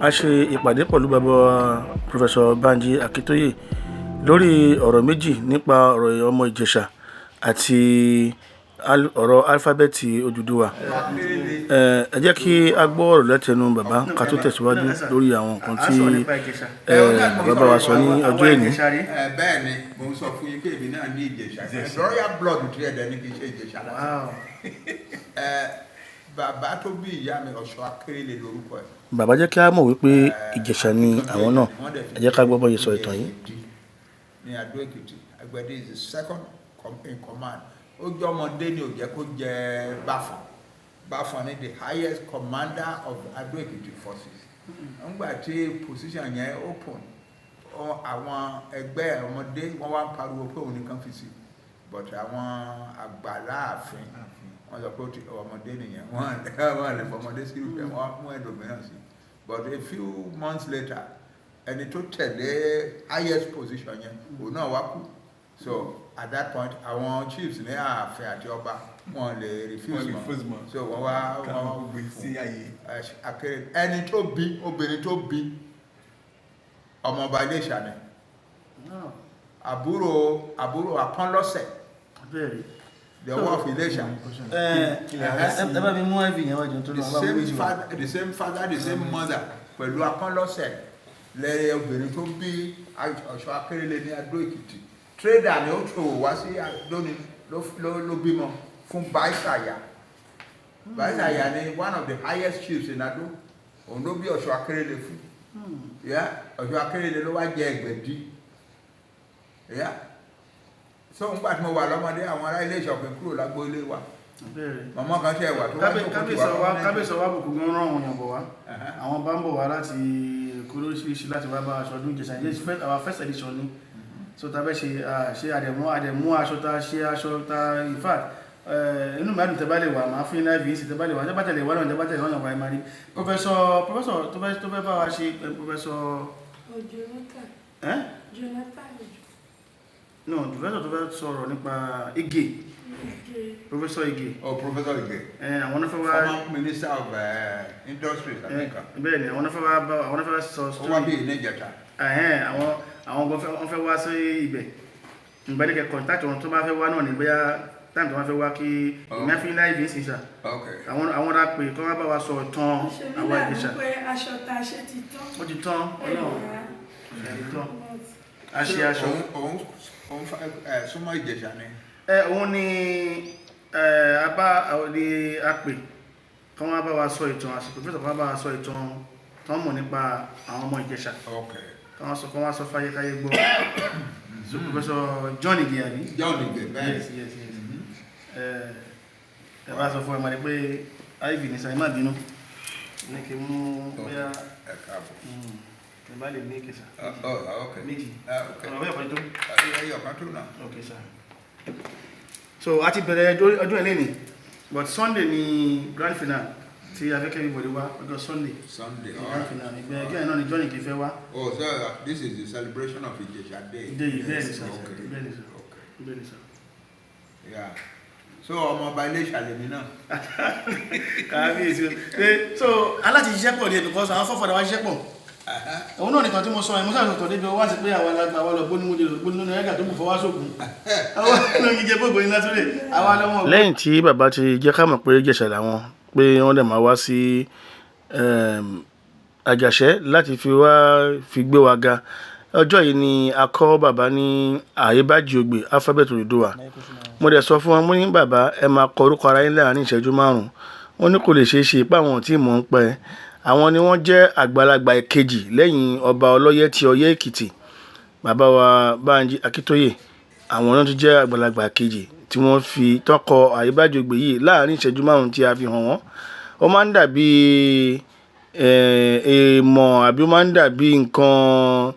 a ṣe ìpàdé pẹ̀lú bàbá Professor Banji Akintoye lórí ọ̀rọ̀ méjì nípa ọ̀rọ̀ ọmọ Ìjẹ̀ṣà àti ọ̀rọ̀ Alifabeeti Oduduwa. Ẹ jẹ́ kí a gbọ́ ọ̀rọ̀ lẹ́tẹnu bàbá ká tó tẹ̀síwájú lórí àwọn nǹkan tí bàbá bá wa sọ ní ọjọ́ èní. Bẹ́ẹ̀ ni mo sọ fún yín pé èmi náà ní Ìjẹ̀ṣà royal blood tí ẹ̀dẹ̀ ní kì í ṣe Ìjẹ̀ṣà láti. Bàbá tó bí ìyá mi Ọ̀ṣọ́ Akérèlé lórúkọ ẹ̀. Bàbá jẹ́ kí a mọ̀ wípé Ìjẹ̀ṣà ni àwọn náà. Ẹ jẹ́ ká gbọ́ bọ́ yìí sọ ìtàn yìí. Ní Adó Èkìtì, Agbẹ̀dẹ is the second in command. Ó jẹ́ ọmọdé ni ò jẹ́ kó jẹ́ Báfọ̀n. Báfọ̀n ni the highest commander of Adó Èkìtì forces. Nígbà tí position yẹn open, àwọn ẹgbẹ́ ọmọdé wọ́n wá ń pariwo pé òun nìkan fi sí. But àwọn àgbà láàfin wọ́n sọ pé ọmọdé nìyẹn wọ́n lè fọmọdé sí ìrúfẹ́ wọ́n mú ẹlòmíràn sí. But a few months later ẹni tó tẹ̀lé highest position yẹn òun náà wá kú. So at that point àwọn chiefs ní ààfin àti ọba wọn lè refuse mọ́, so wọ́n wá gbé sí Akérèlé. Ẹni tó bí obìnrin tó bí ọmọọba Iléṣà ni àbúrò Apọ́nlọ́sẹ̀ the war of Iléṣà. The same father, the same mother pẹ̀lú Apọ́nlọ́sẹ̀ lẹ́yìn obìnrin tó bí Ọ̀ṣọ́ Akérèlé ní Adó Èkìtì. Trader ni ó ṣòwò wá sí lónìí ló bímọ fún Báísàyà. Báísàyà ni one of the highest chiefs in Adó. Òun ló bí Ọ̀ṣọ́ Akérèlé fún. Ọ̀ṣọ́ Akérèlé ló wá jẹ Ẹ̀gbẹ̀dì. So ń gbà tí mo wà lọ́mọdé àwọn ará Iléṣà òfin kúrò lágbo ilé wa. Màmá kan ṣe ẹ̀wà tó wá tó kò tí wà. Kábíyèsí wa bùkún gan rán àwọn èèyàn bọ̀ wá. Àwọn bá ń bọ̀ wá láti Èkó lóríṣiríṣi láti wá bá aṣọ ọdún Ìjẹ̀ṣà. Our first edition ni. So ta bẹ́ ṣe àdẹ̀mú aṣọ ta ṣe aṣọ ta in fact inú mi àdùn tẹ́ bá lè wà máa fún iná ìfìyèsí tẹ́ bá lè wà tẹ́ bá tẹ̀lé wà lọ́nà tẹ́ bá tẹ̀lé wọ́n yàn máa rí. Professor tó fẹ́ bá wa ṣe Professor no Professor tó fẹ́ sọ̀rọ̀ nípa Ige. Professor Ige. Oh, Professor Ige. Àwọn náà fẹ́ wá. Former Minister of Industries, Africa. Bẹ́ẹ̀ ni àwọn náà fẹ́ wá sọ story. Ó wá bí Ìníjẹta. Àwọn wọ́n fẹ́ wá sí ibẹ̀. Ìgbàlẹ́kẹ̀ contact wọn tó bá fẹ́ wá náà ní bóyá time tó wọ́n fẹ́ wá kí ìmẹ́fín láìbí sí sà. Àwọn ará pé kọ́ wá bá wa sọ tán àwọn Ìjẹ̀ṣà. Aṣọ ta ṣe ti tán. Ó ti tán ọlọ́run. A ṣe aṣọ. Òun súnmọ́ Ìjẹ̀ṣà ni. Òun ni apè kọ́ wá bá wa sọ ìtàn àsìkò fẹ́ sọ̀kọ́ bá wa sọ ìtàn tán mọ̀ nípa àwọn ọmọ Ìjẹ̀ṣà. Kọ́ wá sọ fáyé káyé gbọ́. So Professor John Ige àbí? John Ige, bẹ́ẹ̀. Yes. Ẹ bá sọ fún ẹ máa ní pé IV ní sàì má bínú. Ní kí mú bóyá ẹ bá lè ní kìsà. Méjì. Ọ̀rọ̀ bẹ́ẹ̀ pẹ̀lú tó? Ọ̀kan tó náà. Okay, sir. So a ti bẹ̀rẹ̀ ọdún ẹlẹ́ni, but Sunday ni grand final tí a fẹ́ kẹ́bí bọ̀dé wá ọjọ́ Sunday. Grand final ìgbẹ́ ẹgbẹ́ náà ni John Ige fẹ́ wá. Oh, so this is the celebration of Ìjẹ̀ṣà Day. Bẹ́ẹ̀ ni sir. Yeah. So ọmọọba Iléṣà lèmi náà. Kábíyèsí. So aláti ṣiṣẹ́ pọ̀ ní because àwọn fọ́fọ́dà wá ṣiṣẹ́ pọ̀. Òun náà nìkan tí mo sọ ẹ̀ mo sáà sọ̀tọ̀ débi wá sí pé àwọn alágbà wọ́n lọ gbónúmúdé ẹgbà tó kù fọwá sókun. Àwọn olóògì jẹ́ gbogbo iná tó lè àwọn alọ́mọ. Lẹ́yìn tí bàbá ti jẹ́ ká mọ̀ pé Ìjẹ̀ṣà làwọn pé wọ́n dẹ̀ máa wá sí Àjàṣẹ́ láti fi gbé wa ga. Ọjọ́ yìí ni a kọ́ bàbá ní Aebajiogbe Alphabet Oduduwa. Mo dẹ̀ sọ fún wọn mo ní bàbá ẹ máa kọ orúkọ ara yín láàrin ìṣẹ́jú 5. Wọ́n ní kò lè ṣeé ṣe pé àwọn tí mò ń pẹ́. Àwọn ni wọ́n jẹ́ àgbàlagbà èkejì lẹ́yìn ọba Ọlọ́yẹ ti Ọ̀yẹ́ Èkìtì. Bàbá wa Banji Akintoye àwọn náà tún jẹ́ àgbàlagbà èkejì tí wọ́n fi tọ́kọ Aebajiogbe yìí láàrin ìṣẹ́jú 5 tí a fi hàn wọ́n. Ó máa ń dàbí èèmọ̀ àbí ó máa ń dàbí nǹkan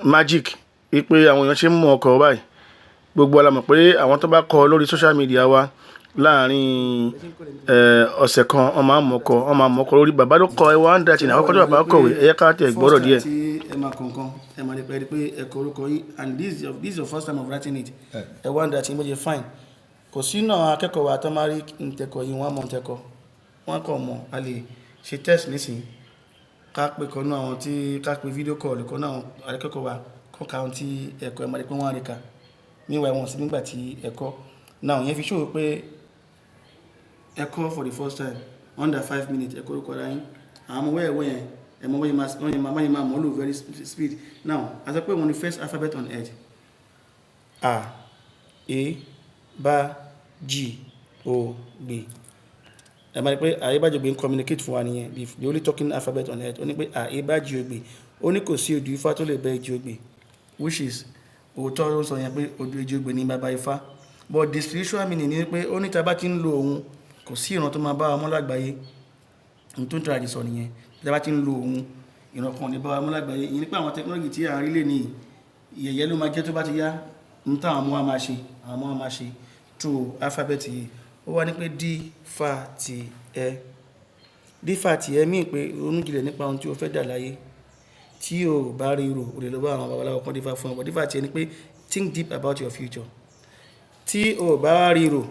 magic wípé àwọn èèyàn ṣe ń mú ọkọ̀ báyìí. Gbogbo la mọ̀ pé àwọn tó bá kọ lórí social media wa láàrin ọ̀sẹ̀ kan wọ́n máa ń mọ̀kọ́ lórí bàbá ló kọ ẹwà ń dà tí àkọ́kọ́ tó bàbá kọ̀wé ẹ̀yẹ ká tẹ̀ gbọ́dọ̀ díẹ̀. Ẹ máa kọ̀ọ̀kan ẹ máa lè pẹ́ pé ẹ kọ orúkọ yín and this is your first time of writing it. Ẹwà ń dà tí mo jẹ fine. Kò sí náà akẹ́kọ̀ọ́ wa tó máa rí ntẹ̀kọ̀ yìí wọ́n mọ̀ ntẹ̀kọ̀ wọ́n kọ̀ mọ̀ a lè ṣe test nísìnyí ká pè kan náà àwọn tí ká pè fídíò kọ́ọ̀lù kan náà akẹ́kọ̀ọ́ wa kọ́ ka ohun tí ẹ̀kọ́ ẹ̀ máa rí pé wọ́n á rí ka níwà wọn sí nígbà tí ẹ̀kọ́ náà yẹn fi ṣòro pé ẹ̀kọ́ for the first time under 5 minutes ẹ̀kọ́ orúkọ ara yín àwọn ọmọ wẹ́ẹ̀wẹ́ yẹn ẹ̀mọ́ wọ́n yẹn máa mọ́ lò very speed now a sọ pé wọ́n ni first alphabet on earth A, E, B, G, O, B. ẹ máa rí pé Aebajiogbe ń communicate fún wa nìyẹn the only talking alphabet on earth ó ní pé Aebajiogbe ó ní kò sí odù ifá tó lè bẹ́ Ejiogbe which is òótọ́ ló sọ yẹn pé odù Ejiogbe ní bàbá ifá but the spiritual meaning ni pé ó ní tá bá ti ń lo òun kò sí ìran tó máa bá wa mọ́ lágbàáyé ohun tó ń tọ́ra jù sọ nìyẹn tá bá ti ń lo òun ìran kan ní bá wa mọ́ lágbàáyé ìyẹn nípa àwọn technology tí à ń rí lè ní ìyẹ̀yẹ́ ló máa jẹ́ tó bá ti yá ní táwọn ọmọ wa máa ṣe through alphabet yìí ó wá ní pé D fa ti ẹ D fa ti ẹ mí pé ronú jinlẹ̀ nípa ohun tí o fẹ́ dà láyé tí o bá rí rò o lè lọ bá àwọn babaláwo kan D fa fún ọ D fa ti ẹ ni pé think deep about your future tí o bá rí rò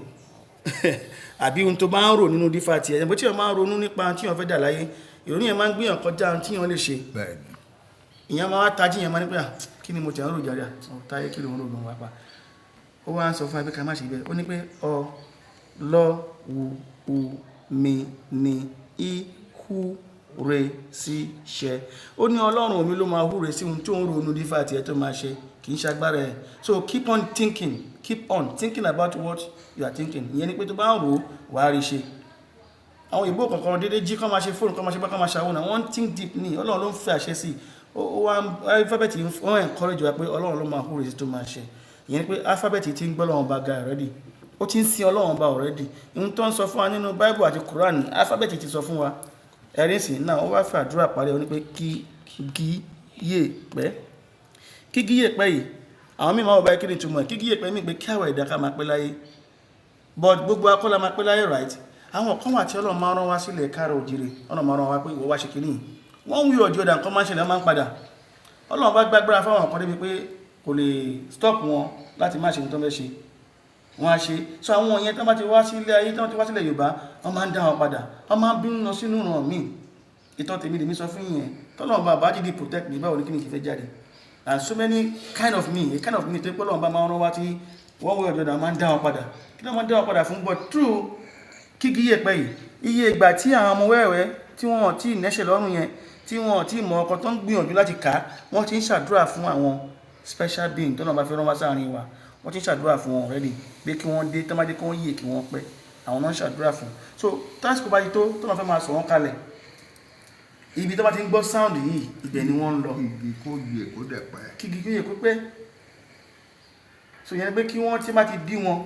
àbí ohun tó bá ń rò nínú D fa ti ẹ bó tí o máa ń ronú nípa ohun tí o fẹ́ dà láyé ìrònú yẹn máa ń gbìyàn kọjá ohun tí o lè ṣe ìyẹn máa wá tají yẹn máa ní pé kí ni mo tẹ̀ ń rò jáde táyé kí ló ń rò lòun wá pa ó wá ń sọ fún abẹ́ká má ṣe bẹ́ẹ̀ ó ní pé lọ wu u mi ni i hu re sí ṣe ó ní ọlọ́run mi ló máa húre sí ohun tó ń ronú dífà àti ẹ̀ tó máa ṣe kì í ṣagbára ẹ̀ so keep on thinking about what you are thinking ìyẹn ni pé tó bá ń rò wàá rí ṣe àwọn ìbò kankan dédé jí kọ́ máa ṣe fóònù kọ́ máa ṣe bá kọ́ máa ṣàwọn náà wọ́n think deep ní ọlọ́run ló ń fẹ́ àṣẹ sí ó wá alphabet wọ́n encourage wa pé ọlọ́run ló máa húre sí tó máa ṣe ìyẹn ni pé alphabet ti ń gbọ́ lọ́wọ́ bá ga already ó ti ń sin ọlọ́run bá already ohun tó ń sọ fún wa nínú Bible àti Quran alphabet ti sọ fún wa ẹ̀rí sí náà ó wá fẹ́ àdúrà parí ó ní pé kígíyè pẹ́ yìí àwọn mímọ́ ọba kí ni túmọ̀ kígíyè pẹ́ mi pé kí àwọ̀ ẹ̀dá ká máa pẹ́ láyé but gbogbo akọ́lá máa pẹ́ láyé right àwọn kan wà tí ọlọ́run máa rán wá sílẹ̀ káàrọ̀ òjìrè ọlọ́run máa rán wá pé ìwọ wá ṣe kìíní wọ́n ń wí ọjọ́ ọ̀dà nǹkan máa ń ṣẹlẹ̀ máa ń padà ọlọ́run bá gbàgbára fáwọn kan débi pé kò lè stop wọn láti má ṣe ohun tó fẹ́ ṣe wọ́n á ṣe so àwọn yẹn tó bá ti wá sílé ayé tó ti wá sílẹ̀ Yorùbá wọ́n máa ń dá wọn padà wọ́n máa ń bínú lọ sínú ràn mí ìtọ́ tèmi lèmi sọ fún yẹn tọ́lọ́run bá bájídì protect me báwo ni kí ni kì í fẹ́ jáde and so many kind of me tó pé Ọlọ́run bá máa ń rán wá tí wọ́n wọ ọjọ́ máa ń dá wọn padà kí ló máa ń dá wọn padà fún but true kíkí yẹ pẹ́ yìí iye ìgbà tí àwọn ọmọ wẹ́wẹ́ tí wọ́n ti nẹ́ṣẹ̀ lọ́rùn yẹn tí wọ́n ti mọ ọkọ̀ tó ń gbìyànjú láti kà wọ́n ti ń ṣàdúrà fún àwọn special being tọ́lọ́run bá fi rán wá sáàrin wa wọ́n ti ń ṣàdúrà fún wọn already pé kí wọ́n dé tọ́mádé kí wọ́n yíè kí wọ́n pẹ́ àwọn náà ń ṣàdúrà fún so tásìkò bá ti tó tọ́lọ́run fẹ́ máa sọ wọ́n kalẹ̀ ibi tó bá ti ń gbọ́ sound yìí ibẹ̀ ni wọ́n ń lọ kígi kó yẹ kó pẹ́ so yẹn pé kí wọ́n tí bá ti bí wọn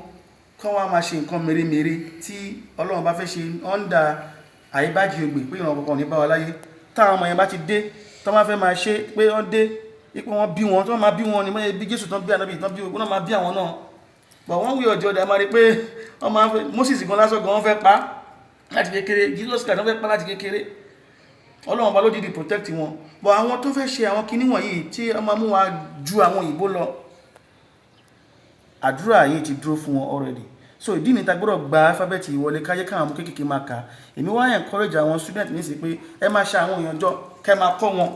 kọ́ wá máa ṣe nǹkan mèremère tí Ọlọ́run bá fẹ́ ṣe under Aebajiogbe pé ìrànwọ́ kankan ní bá wa láyé táwọn ọmọ yẹn bá ti dé tó máa fẹ́ máa ṣe pé wọ́n dé ipò wọn bí wọn tó máa bí wọn ni mọ́ bí Jésù tán bí Ànábì tán bí ogun náà máa bí àwọn náà bọ̀ wọ́n wí ọjọ́ ọ̀dà máa rí pé wọ́n máa fẹ́ Moses gan lásán gan wọ́n fẹ́ pa láti kékeré Jesus Christ wọ́n fẹ́ pa láti kékeré Ọlọ́run bá ló dìdì protect wọn bọ̀ àwọn tó fẹ́ ṣe àwọn kinní wọ̀nyí tí wọ́n máa mú wa ju àwọn òyìnbó lọ àdúrà yìí ti dúró fún wọn already so ìdí ni ta gbọ́dọ̀ gba alphabet ìwọlé káyé káwọn ọmọ kéékèèké máa kà èmi wá encourage àwọn student ní sí pé ẹ máa ṣe àwọn èèyàn jọ kẹ́ máa kọ́ wọn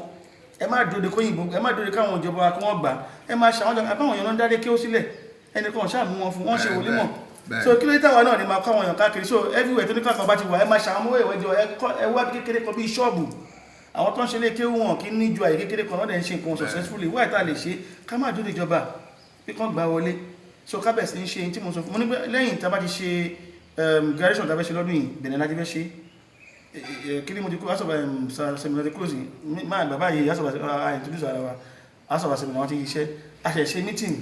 ẹ má dúró de kóyìnbó ẹ má dúró de káwọn ìjọba kí wọ́n gbà ẹ máa ṣe àwọn jọ àbáwọn èèyàn náà dáadé kí ó sílẹ̀ ẹnìkan ṣáàmú wọn fún wọn ṣe wòlímọ̀ so kí ló táwa náà ni máa kọ́ àwọn èèyàn káàkiri so everywhere tó ní káàkan bá ti wà ẹ máa ṣe àwọn ọmọ ìwé jọ ẹ wá bí kékeré kan bí ṣọ́ọ̀bù àwọn tó ń ṣe lé kéwù wọn kí ní ju àyè kékeré kan lọ́dẹ̀ ń ṣe nǹkan successfully wáyé tá a lè ṣe ká má dúró ìjọba bí kan gbà wọlé so kábẹ̀sì ń ṣe tí mo sọ fún mo ní pé lẹ́yìn tá a bá ti ṣe graduation tá a fẹ́ ṣe lọ́dún yìí bẹ̀rẹ̀ láti fẹ́ ṣe kí ni mo ti kú asọ̀bà seminar ti close máa bàbá yìí asọ̀bà introduce ara wa asọ̀bà seminar wọn ti iṣẹ́ a ṣe ṣe meeting.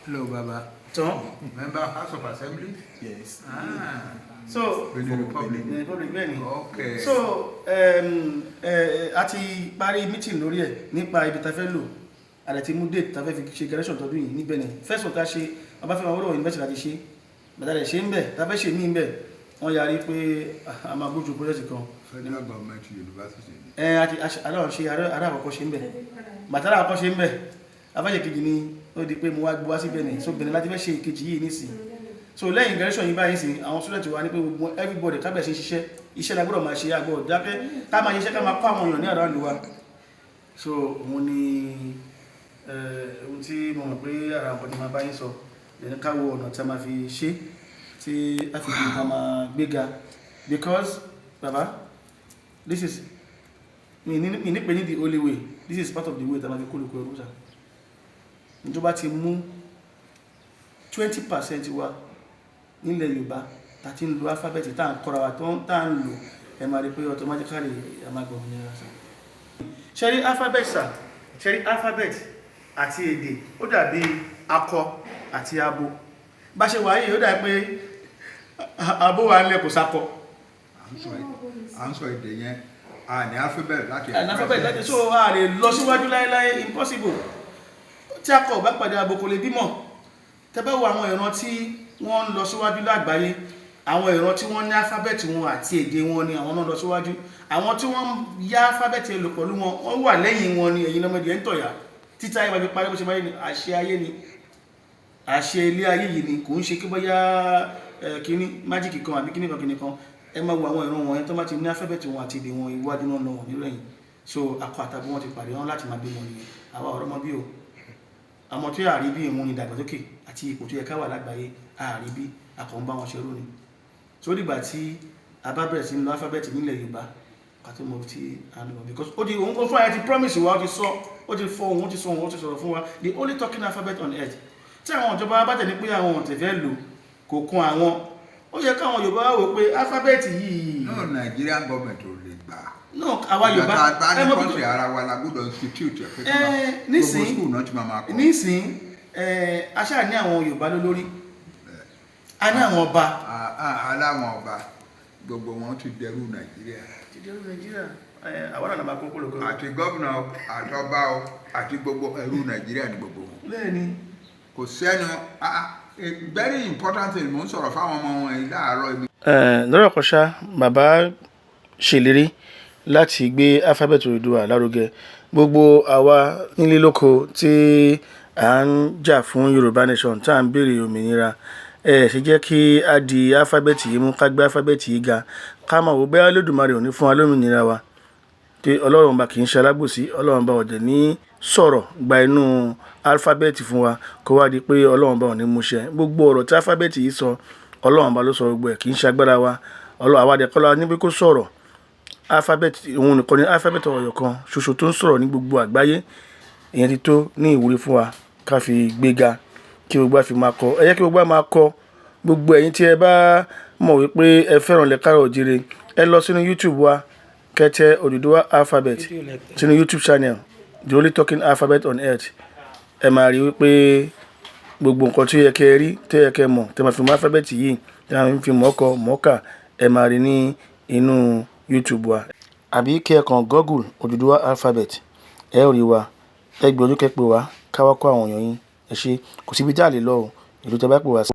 Hello baba. tán. Member House of Assembly. Yes. So the Republic bẹ́ẹ̀ ni. Okay. So a ti parí meeting lórí ẹ̀ nípa ibi tá fẹ́ lò àdàtí mú date tá fẹ́ fi ṣe graduation tọdún yìí níbẹ̀ ni first one tá ṣe Ọbáfẹ́mi Awólọ́wọ̀ university láti ṣe bàtà rẹ̀ ṣe ń bẹ̀ tá fẹ́ ṣe mí ń bẹ̀ wọ́n yarí pé a máa gbójú project kan. Federal Government University. Aláwọ̀ ṣe ará àkọ́kọ́ ṣe ń bẹ̀ bàtà ará àkọ́kọ́ ṣe ń bẹ̀ afẹ́ṣe kejì ni ó di pé mo wá gbọ́ wá sí Benin so Benin láti fẹ́ ṣe ìkejì yìí nísìn so lẹ́yìn graduation yìí báyìí sí àwọn student wa ní pé gbogbo everybody kábẹ̀ ṣe ṣiṣẹ́ iṣẹ́ la gbọ́dọ̀ máa ṣe àgbọ̀ dákẹ́ ká máa ṣiṣẹ́ ká máa kọ́ àwọn èèyàn ní àdáwọ̀ wa so òun ni ohun tí mo mọ̀ pé ara nǹkan ni máa bá yín sọ lẹ́nu káwọ ọ̀nà tí a máa fi ṣe tí a fi gbé ká máa gbéga because baba this is mi ní pé ní the only way, this is part of the way tí a máa fi kó lóko ẹrú sá. Ìjọba ti mú 20% wa nílẹ̀ Yorùbá tàti ń lo alphabet tá à ń kọ́ra wa tá à ń lò ẹ máa rí pé automatically ẹ máa gbọ́ òmìnira sá. Ṣẹ́rí alphabet sá, ṣẹ́rí alphabet àti èdè ó dàbí akọ àti abo. Bá ṣe wà yìí ó dàbí pé abo wà nílẹ̀ kò sákọ. À ń sọ èdè yẹn ní alphabet láti alphabet so a lè lọ síwájú láéláé, impossible. Tí akọ bá pàdé abo kò lè bímọ. Tẹ́ bá wo àwọn ìran tí wọ́n ń lọ síwájú lágbàáyé, àwọn ìran tí wọ́n ní alphabet wọn àti èdè wọn ni àwọn náà lọ síwájú. Àwọn tí wọ́n yá alphabet lò pẹ̀lú wọn wọ́n wà lẹ́yìn wọn ni ẹ̀yin lọ́mọdé ẹ̀ ń tọ̀yà títí ayé bá fi parí bó ṣe máa ní àṣẹ ayé ni àṣẹ ilé ayé yìí ni kò ń ṣe kí bóyá kíní májíkì kan àbí kíní kan ẹ máa wo àwọn ìran wọn yẹn tó bá ti ní alphabet wọn àti èdè wọn iwájú náà lọ wọn nírẹ̀yìn. So akọ àtàbí wọn ti pàdé wọn láti máa bí wọn nìyẹn. Àwa ọ̀rọ̀ mọ́ bí o àmọ́ tí àrí bí ìmúni ìdàgbàsókè àti ipò tó yẹ ká wà lágbàáyé àrí bí akọ̀ ń bá wọn ṣerú ni. So dìgbà tí a bá bẹ̀rẹ̀ sí ń lo alphabet nílẹ̀ Yorùbá kàtó mọ̀ tí a ń lọ because ó di òun kó fún ẹ ti promise wa ó ti sọ ó ti fọ òun ó ti sọ òun ó ti sọ̀rọ̀ fún wa the only talking alphabet on earth. Tí àwọn ìjọba bá tẹ̀ ní pé àwọn ọ̀tẹ̀ fẹ́ lò kò kún àwọn ó yẹ káwọn Yorùbá wò pé alphabet yìí. No, Nigerian government ò lè gbà. No, àwa Yorùbá ẹ mọ̀ bí ara wa la gbọ́dọ̀ institute ẹ̀ pé gbogbo school náà ti máa kọ́. Nísìn aṣáà ní àwọn Yorùbá lólórí a ní àwọn ọba. Aláwọn ọba gbogbo wọn ti dẹrú Nàìjíríà. Ti dẹrú Nàìjíríà àwọn náà máa kó kólókó. Àti gómìnà àtọba àti gbogbo ẹrú Nàìjíríà ní gbogbo wọn. Bẹ́ẹ̀ni. Kò sẹ́nu very important thing mo ń sọ̀rọ̀ fáwọn ọmọ wọn yìí láàárọ̀ ibi. Lọ́rọ̀ kan ṣá bàbá ṣèlérí láti gbé alphabet Oduduwa lárugẹ. Gbogbo àwa nílé lóko tí à ń jà fún Yorùbá nation tá à ń béèrè òmìnira ṣe jẹ́ kí a di alphabet yìí mú ká gbé alphabet yìí ga ká máa wò bẹ́ẹ̀ Olódùmarè ò ní fún wa lómìnira wa tí Ọlọ́run bá kì í ṣe alábòsí Ọlọ́run bá ọ̀dẹ̀ ní sọ̀rọ̀ gba inú alphabet fún wa kó wá di pé Ọlọ́run bá ò ní mú ṣẹ. Gbogbo ọ̀rọ̀ tí alphabet yìí sọ Ọlọ́run bá ló sọ gbogbo ẹ̀ kì í ṣe agbára wa Ọlọ́run àwa dẹ̀ kọ́lá níbi kó sọ̀rọ̀ alphabet òun nìkan ni alphabet ọ̀yọ̀ kan ṣoṣo tó ń sọ̀rọ̀ ní gbogbo àgbáyé ìyẹn ti tó ní ìwúrí fún wa ká fi gbéga kí gbogbo àfi máa kọ ẹ yẹ kí gbogbo máa kọ gbogbo ẹ̀yin tí ẹ bá mọ̀ wípé ẹ fẹ́ràn lẹ́kàrọ̀ òjire ẹ lọ sínú YouTube wa kẹ́tẹ́ Oduduwa Alphabet sínú YouTube channel the only talking alphabet on earth ẹ máa rí wípé gbogbo nǹkan tó yẹ kẹ́ rí tó yẹ kẹ́ mọ̀ tẹ́ máa fi mọ̀ alphabet yìí tẹ́ máa fi mọ̀ọ́kọ mọ̀ọ́kà ẹ máa rí ní inú YouTube wa àbí kí ẹ kàn Google Oduduwa Alphabet ẹ rí wa ẹ gbọ́dọ̀ kẹ́ pé wa káwá kó àwọn èèyàn yín ẹ ṣe kò síbi tí a lè lọ o ìlú tẹ́ bá pè wá sí.